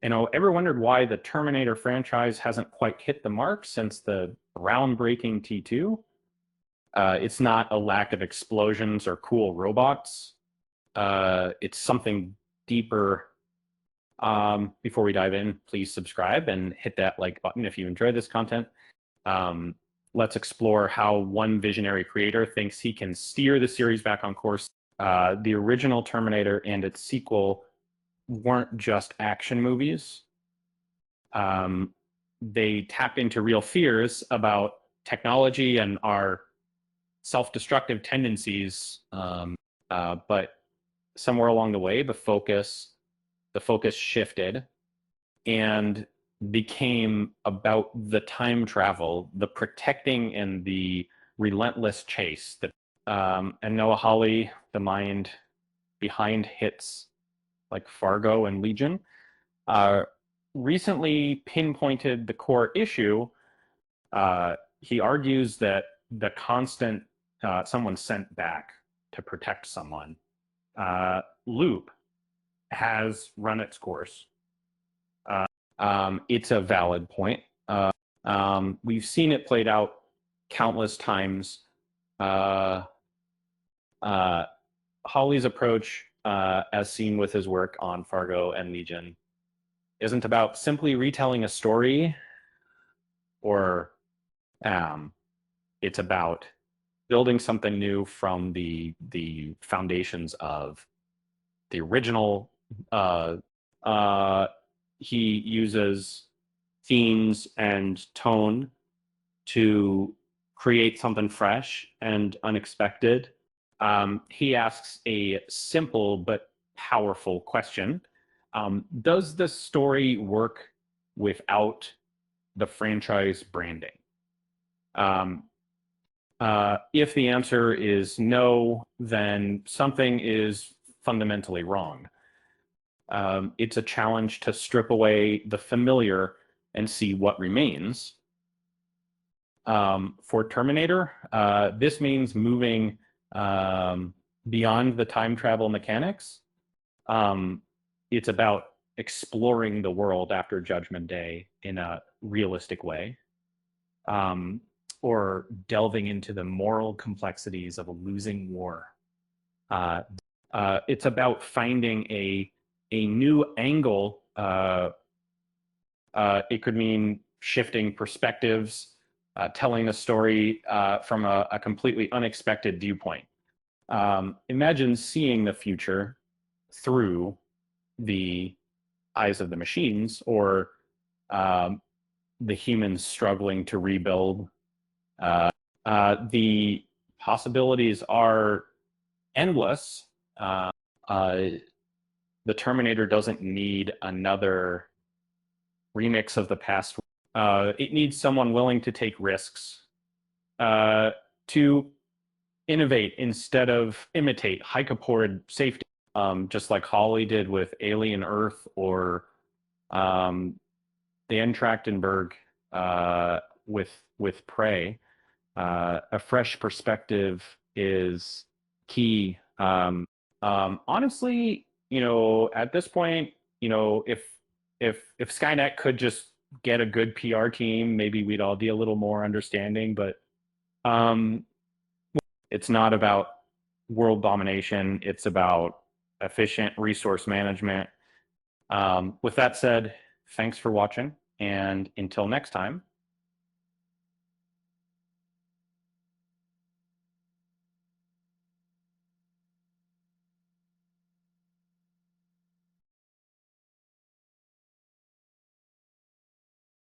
Ever wondered why the Terminator franchise hasn't quite hit the mark since the groundbreaking T2? It's not a lack of explosions or cool robots. It's something deeper. Before we dive in, please subscribe and hit that like button if you enjoy this content. Um, let's explore how one visionary creator thinks he can steer the series back on course. The original Terminator and its sequel weren't just action movies. They tapped into real fears about technology and our self-destructive tendencies. But somewhere along the way, the focus shifted and became about the time travel, the protecting and the relentless chase. And Noah Hawley, the mind behind hits like Fargo and Legion, recently pinpointed the core issue. He argues that the constant someone sent back to protect someone loop has run its course. It's a valid point. We've seen it played out countless times. Hawley's approach, as seen with his work on Fargo and Legion, isn't about simply retelling a story, or it's about building something new from the foundations of the original. He uses themes and tone to create something fresh and unexpected. He asks a simple but powerful question. Does the story work without the franchise branding? If the answer is no, then something is fundamentally wrong. It's a challenge to strip away the familiar and see what remains. For Terminator, this means moving beyond the time travel mechanics. It's about exploring the world after Judgment Day in a realistic way, or delving into the moral complexities of a losing war. It's about finding a new angle. It could mean shifting perspectives, telling a story from a completely unexpected viewpoint. Imagine seeing the future through the eyes of the machines, or the humans struggling to rebuild. The possibilities are endless. The Terminator doesn't need another remix of the past. It needs someone willing to take risks, to innovate instead of imitate, hike aboard safety, just like Hawley did with Alien Earth, or Dan Trachtenberg with Prey. A fresh perspective is key. Honestly, at this point, if Skynet could just get a good PR team, maybe we'd all be a little more understanding. But it's not about world domination. It's about efficient resource management. With that said, thanks for watching, and until next time,